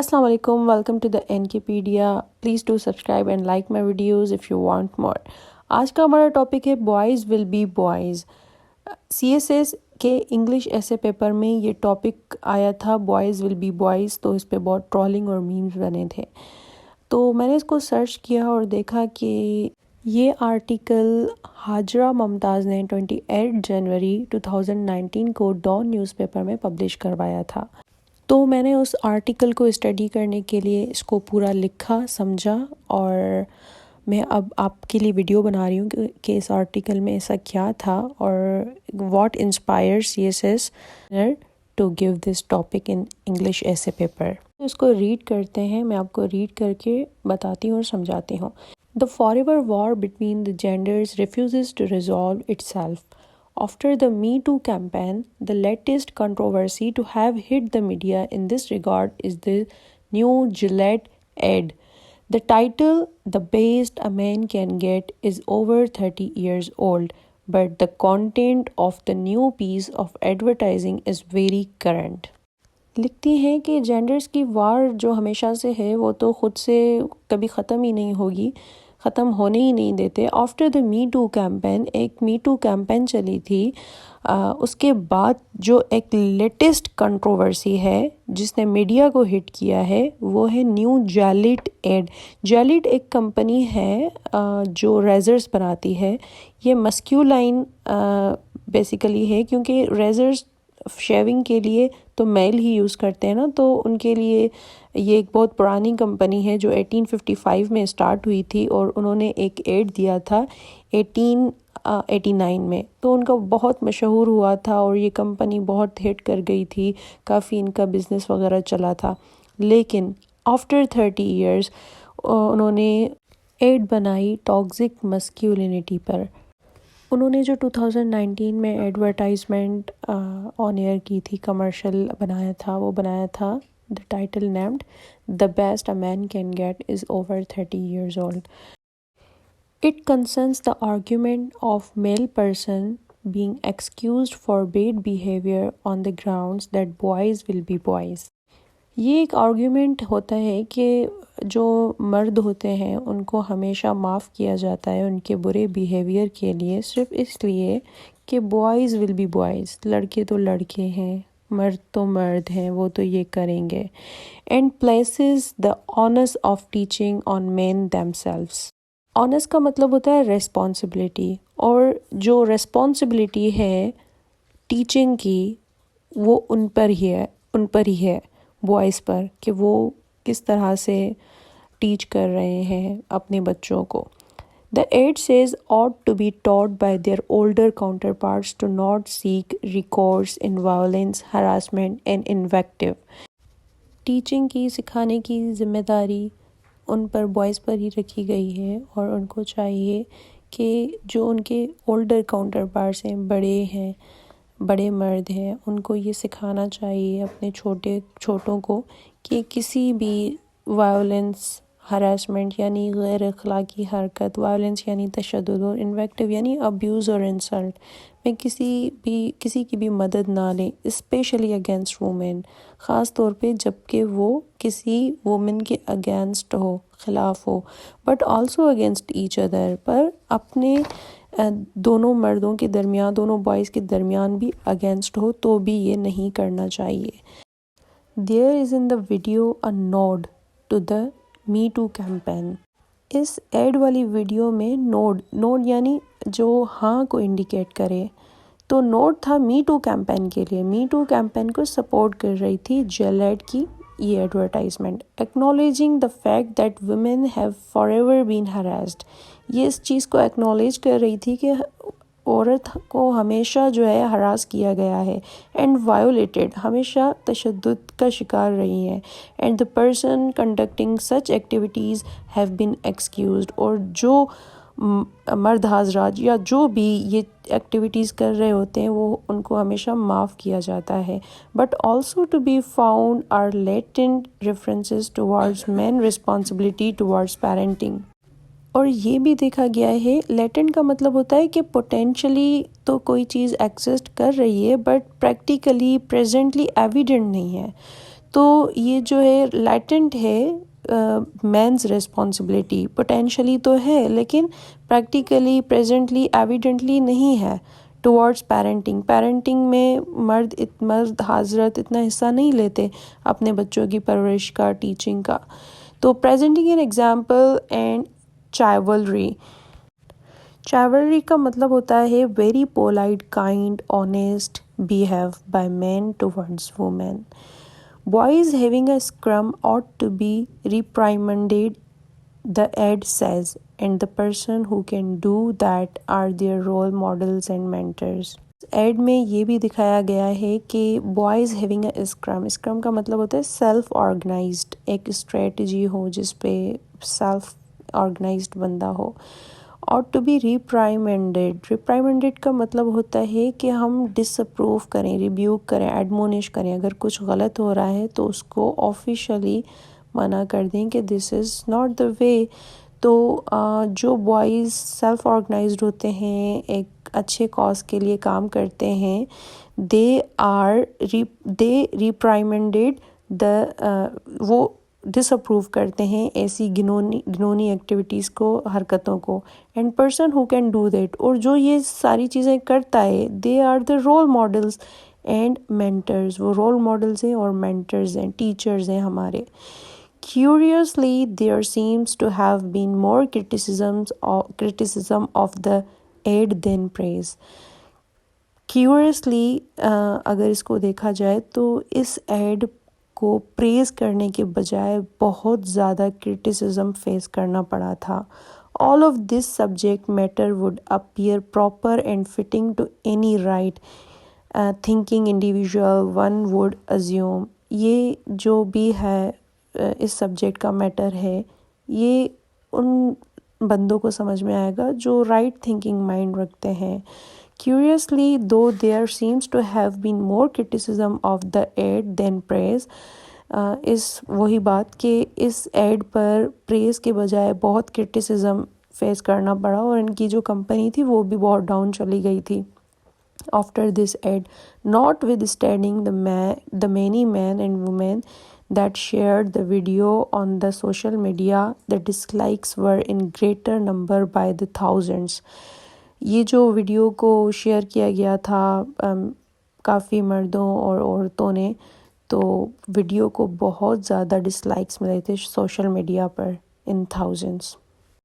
Assalamu alaikum, welcome to the NKpedia. Please do subscribe and like my videos if you want more. آج کا ہمارا topic ہے boys will be boys. CSS کے English essay paper میں یہ topic آیا تھا بوائز ول بی بوائز، تو اس پہ بہت ٹرولنگ اور میمز بنے تھے. تو میں نے اس کو سرچ کیا اور دیکھا کہ یہ آرٹیکل ہاجرہ ممتاز نے 28 جنوری 2019 کو ڈان نیوز پیپر میں پبلش کروایا تھا. تو میں نے اس آرٹیکل کو اسٹڈی کرنے کے لیے اس کو پورا لکھا، سمجھا، اور میں اب آپ کے لیے ویڈیو بنا رہی ہوں کہ اس آرٹیکل میں ایسا کیا تھا اور what inspire CSS to give this topic in English essay paper. اس کو ریڈ کرتے ہیں، میں آپ کو ریڈ کر کے بتاتی ہوں اور سمجھاتی ہوں. The forever war between the genders refuses to resolve itself. After the Me Too campaign, the latest controversy to have hit the media in this regard is the new Gillette ad. The title, "The Best a Man Can Get," is over 30 years old, but the content of the new piece of advertising is very current. لکھتی ہیں کہ genders کی وار جو ہمیشہ سے ہے وہ تو خود سے کبھی ختم ہی نہیں ہوگی، ختم ہونے ہی نہیں دیتے. After the Me Too campaign, ایک می ٹو کیمپین چلی تھی، اس کے بعد جو ایک لیٹسٹ کنٹروورسی ہے جس نے میڈیا کو ہٹ کیا ہے وہ ہے نیو جیلیٹ ایڈ. جیلیٹ ایک کمپنی ہے جو ریزرز بناتی ہے. یہ مسکیولائن بیسیکلی ہے کیونکہ ریزرز شیونگ کے لیے تو میل ہی یوز کرتے ہیں نا، تو ان کے لیے یہ ایک بہت پرانی کمپنی ہے جو 1855 میں اسٹارٹ ہوئی تھی اور انہوں نے ایک ایڈ دیا تھا 1889 میں. تو ان کا بہت مشہور ہوا تھا اور یہ کمپنی بہت ہٹ کر گئی تھی، کافی ان کا بزنس وغیرہ چلا تھا. لیکن آفٹر 30 ایئرز انہوں نے ایڈ بنائی ٹاکسک مسکیولینٹی پر. انہوں نے جو 2019 میں ایڈورٹائزمنٹ آن ایئر کی تھی، کمرشل بنایا تھا، وہ بنایا تھا the title named "The Best a Man Can Get is over 30 years old." It concerns the argument of male person being excused for bad behavior on the grounds that boys will be boys. یہ ایک argument ہوتا ہے کہ جو مرد ہوتے ہیں ان کو ہمیشہ معاف کیا جاتا ہے ان کے برے بیہیویئر کے لیے، صرف اس لیے کہ بوائز ول بی بوائز، لڑکے تو لڑکے ہیں، مرد تو مرد ہیں، وہ تو یہ کریں گے. And places the onus of teaching on men themselves. Onus کا مطلب ہوتا ہے ریسپانسبلٹی، اور جو ریسپانسبلٹی ہے ٹیچنگ کی وہ ان پر ہی ہے بوائز پر، کہ وہ کس طرح سے ٹیچ کر رہے ہیں اپنے بچوں کو. The ad says ought to be taught by their older counterparts to not seek recourse in violence, harassment and invective. Teaching کی، سکھانے کی ذمہ داری ان پر، بوائز پر ہی رکھی گئی ہے، اور ان کو چاہیے کہ جو ان کے اولڈر کاؤنٹر پارٹس ہیں، بڑے مرد ہیں، ان کو یہ سکھانا چاہیے اپنے چھوٹوں کو کہ کسی بھی وائلنس، ہراسمنٹ یعنی غیر اخلاقی حرکت، وائلنس یعنی تشدد، اور انویکٹیو یعنی ابیوز اور انسلٹ میں کسی کی بھی مدد نہ لیں، اسپیشلی اگینسٹ وومن، خاص طور پہ جب کہ وہ کسی وومن کے اگینسٹ ہو، خلاف ہو، but also against each other, پر اپنے دونوں مردوں کے درمیان، دونوں بوائز کے درمیان بھی اگینسٹ ہو تو بھی یہ نہیں کرنا چاہیے. There is in the video a nod to the Me Too campaign. اس ایڈ والی ویڈیو میں نوڈ یعنی جو ہاں کو انڈیکیٹ کرے، تو نوڈ تھا می ٹو کیمپین کے لیے. می ٹو کیمپین کو سپورٹ کر رہی تھی جیلیٹ کی یہ advertisement. Acknowledging the fact that women have for ever been harassed. یہ اس چیز کو ایکنالوج کر رہی تھی کہ عورت کو ہمیشہ جو ہے ہراس کیا گیا ہے، اینڈ وائولیٹڈ، ہمیشہ تشدد کا شکار رہی ہیں. And the person conducting such activities have been excused. اور جو مرد حضرات یا جو بھی یہ ایکٹیویٹیز کر رہے ہوتے ہیں وہ ان کو ہمیشہ معاف کیا جاتا ہے. But also to be found are latent references towards men responsibility towards parenting. اور یہ بھی دیکھا گیا ہے، لیٹنٹ کا مطلب ہوتا ہے کہ پوٹینشلی تو کوئی چیز ایگزسٹ کر رہی ہے بٹ پریکٹیکلی پریزنٹلی ایویڈنٹ نہیں ہے. تو یہ جو ہے لیٹنٹ ہے مینز ریسپانسبلٹی، پوٹینشلی تو ہے لیکن پریکٹیکلی پریزنٹلی ایویڈنٹلی نہیں ہے ٹورڈز پیرنٹنگ میں مرد حضرت اتنا حصہ نہیں لیتے اپنے بچوں کی پرورش کا، ٹیچنگ کا. تو presenting an example and chivalry کا مطلب ہوتا ہے very polite kind honest behave by men towards women. Boys having a scrum ought to be reprimanded, the ad says, and the person who can do that are their role models and mentors. Ad میں یہ بھی دکھایا گیا ہے کہ boys having a اسکرم کا مطلب ہوتا ہے سیلف آرگنائزڈ، ایک اسٹریٹجی ہو جس پہ سیلف آرگنائزڈ بندہ ہو. اور ٹو بی ریپرائمنڈیڈ کا مطلب ہوتا ہے کہ ہم ڈس اپروو کریں، ریبیوک کریں، ایڈمونش کریں. اگر کچھ غلط ہو رہا ہے تو اس کو آفیشلی منع کر دیں کہ دس از ناٹ دا وے. تو جو بوائز سیلف آرگنائزڈ ہوتے ہیں، ایک اچھے کاز کے لیے کام کرتے ہیں، دے ریپرائمنڈیڈ وہ ڈس اپروو کرتے ہیں ایسی گنونی ایکٹیویٹیز کو، حرکتوں کو. And person who can do that, اور جو یہ ساری چیزیں کرتا ہے، they are the role models and mentors. وہ رول ماڈلز ہیں اور مینٹرز ہیں، ٹیچرز ہیں ہمارے. Curiously, there seems to have been more criticism of the ad than praise. Curiously, اگر اس کو دیکھا جائے تو اس ایڈ کو پریز کرنے کے بجائے بہت زیادہ کرٹیسزم فیس کرنا پڑا تھا. All of this subject matter would appear proper and fitting to any right thinking individual, one would assume. یہ جو بھی ہے اس سبجیکٹ کا میٹر ہے، یہ ان بندوں کو سمجھ میں آئے گا جو رائٹ تھنکنگ مائنڈ رکھتے ہیں. Curiously, though there seems to have been more criticism of the ad than praise, اس وہی بات کہ اس ایڈ پر پریز کے بجائے بہت کرٹیسزم فیس کرنا پڑا، اور ان کی جو کمپنی تھی وہ بھی بہت ڈاؤن چلی گئی تھی after this ad. Notwithstanding the many men and women that shared the video on the social media, the dislikes were in greater number by the thousands. یہ جو ویڈیو کو شیئر کیا گیا تھا کافی مردوں اور عورتوں نے، تو ویڈیو کو بہت زیادہ ڈس لائکس ملے تھے سوشل میڈیا پر، ان تھاؤزنڈس.